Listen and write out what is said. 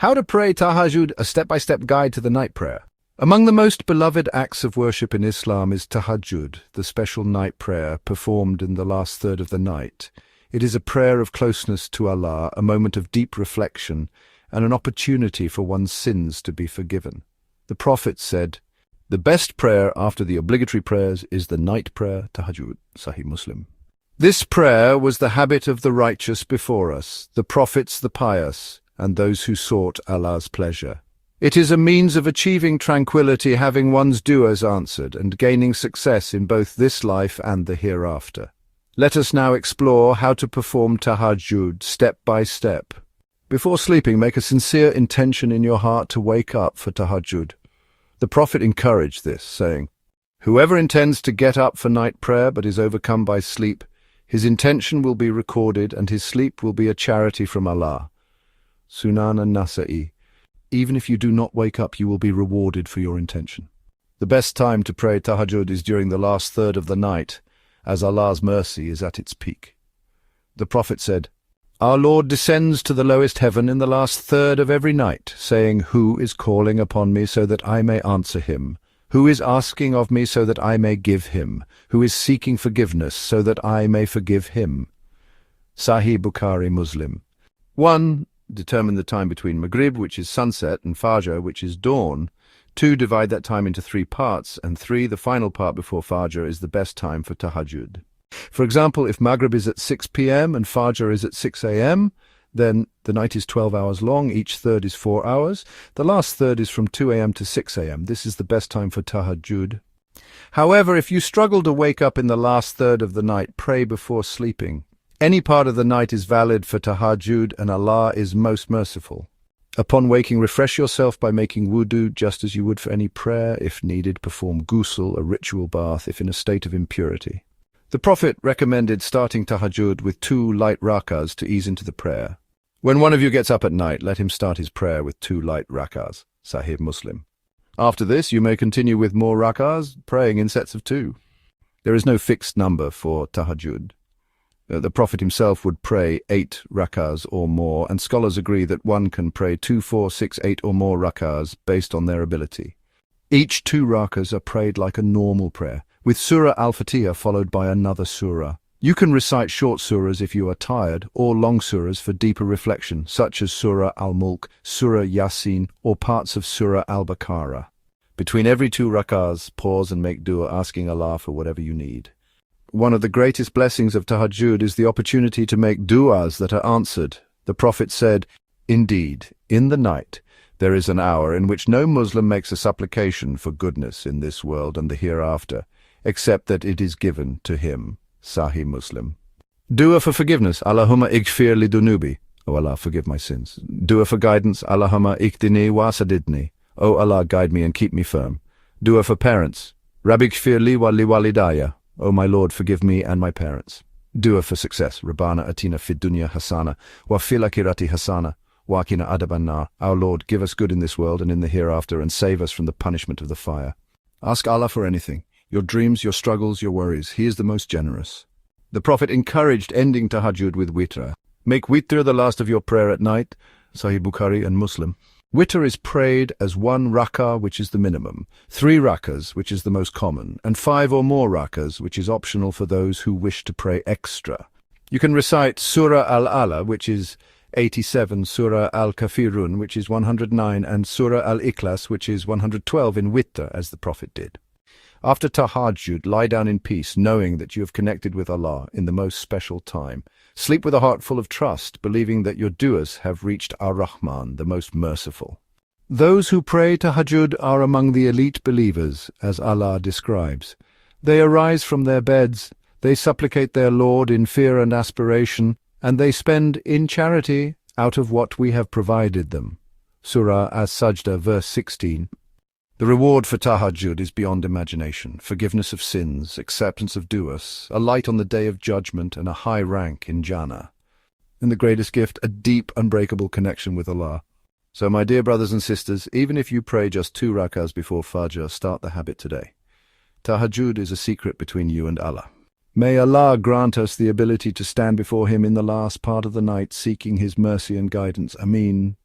How to pray Tahajjud, a step-by-step guide to the night prayer. Among the most beloved acts of worship in Islam is Tahajjud, the special night prayer performed in the last third of the night. It is a prayer of closeness to Allah, a moment of deep reflection, and an opportunity for one's sins to be forgiven. The Prophet said, "The best prayer after the obligatory prayers is the night prayer, Tahajjud." Sahih Muslim. This prayer was the habit of the righteous before us, the prophets, the pious, and those who sought Allah's pleasure. It is a means of achieving tranquility, having one's du'as answered, and gaining success in both this life and the hereafter. Let us now explore how to perform Tahajjud step by step. Before sleeping, make a sincere intention in your heart to wake up for Tahajjud. The Prophet encouraged this, saying, "Whoever intends to get up for night prayer but is overcome by sleep, his intention will be recorded and his sleep will be a charity from Allah." Sunan an-Nasa'i. Even if you do not wake up, you will be rewarded for your intention. The best time to pray Tahajjud is during the last third of the night, as Allah's mercy is at its peak. The Prophet said, "Our Lord descends to the lowest heaven in the last third of every night, saying, 'Who is calling upon me so that I may answer him? Who is asking of me so that I may give him? Who is seeking forgiveness so that I may forgive him?'" Sahih Bukhari Muslim. 1. Determine the time between Maghrib, which is sunset, and Fajr, which is dawn. 2. Divide that time into 3 parts. And 3. The final part before Fajr is the best time for Tahajjud. For example, if Maghrib is at 6 p.m. and Fajr is at 6 a.m., then the night is 12 hours long, each third is 4 hours. The last third is from 2 a.m. to 6 a.m. This is the best time for Tahajjud. However, if you struggle to wake up in the last third of the night, pray before sleeping. Any part of the night is valid for Tahajjud, and Allah is most merciful. Upon waking, refresh yourself by making wudu, just as you would for any prayer. If needed, perform ghusl, a ritual bath, if in a state of impurity. The Prophet recommended starting Tahajjud with 2 light rak'ahs to ease into the prayer. When one of you gets up at night, let him start his prayer with 2 light rak'ahs. Sahih Muslim. After this, you may continue with more rak'ahs, praying in sets of 2. There is no fixed number for Tahajjud. The Prophet himself would pray 8 rak'ahs or more, and scholars agree that one can pray 2, 4, 6, 8 or more rak'ahs based on their ability. Each 2 rak'ahs are prayed like a normal prayer, with Surah Al-Fatihah followed by another surah. You can recite short surahs if you are tired, or long surahs for deeper reflection, such as Surah Al-Mulk, Surah Yasin, or parts of Surah Al-Baqarah. Between every 2 rak'ahs, pause and make dua, asking Allah for whatever you need. One of the greatest blessings of Tahajjud is the opportunity to make du'as that are answered. The Prophet said, "Indeed, in the night, there is an hour in which no Muslim makes a supplication for goodness in this world and the hereafter, except that it is given to him." Sahih Muslim. Dua for forgiveness. Allahumma ighfir li dunubi. O Allah, forgive my sins. Dua for guidance. Allahumma ikhdini wa sadidni. O Allah, guide me and keep me firm. Dua for parents. Rabbi ighfir li wa li walidaya. O my Lord, forgive me and my parents. Dua for success. Rabbana atina fid dunya hasana, wa fil akhirati hasana, wa qina adhaban nar. Our Lord, give us good in this world and in the hereafter, and save us from the punishment of the fire. Ask Allah for anything. Your dreams, your struggles, your worries. He is the most generous. The Prophet encouraged ending Tahajjud with Witr. Make Witr the last of your prayer at night. Sahih Bukhari and Muslim. Witr is prayed as 1 Rak'ah, which is the minimum, 3 Rak'ahs, which is the most common, and 5 or more Rak'ahs, which is optional for those who wish to pray extra. You can recite Surah Al-Ala, which is 87, Surah Al-Kafirun, which is 109, and Surah Al-Ikhlas, which is 112 in Witr, as the Prophet did. After Tahajjud, lie down in peace, knowing that you have connected with Allah in the most special time. Sleep with a heart full of trust, believing that your du'as have reached Ar-Rahman, the most merciful. Those who pray Tahajjud are among the elite believers, as Allah describes. They arise from their beds, they supplicate their Lord in fear and aspiration, and they spend in charity out of what we have provided them. Surah As-Sajdah, verse 16. The reward for Tahajjud is beyond imagination: forgiveness of sins, acceptance of du'as, a light on the day of judgment, and a high rank in Jannah. And the greatest gift, a deep, unbreakable connection with Allah. So, my dear brothers and sisters, even if you pray just 2 rak'ahs before Fajr, start the habit today. Tahajjud is a secret between you and Allah. May Allah grant us the ability to stand before Him in the last part of the night, seeking His mercy and guidance. Ameen.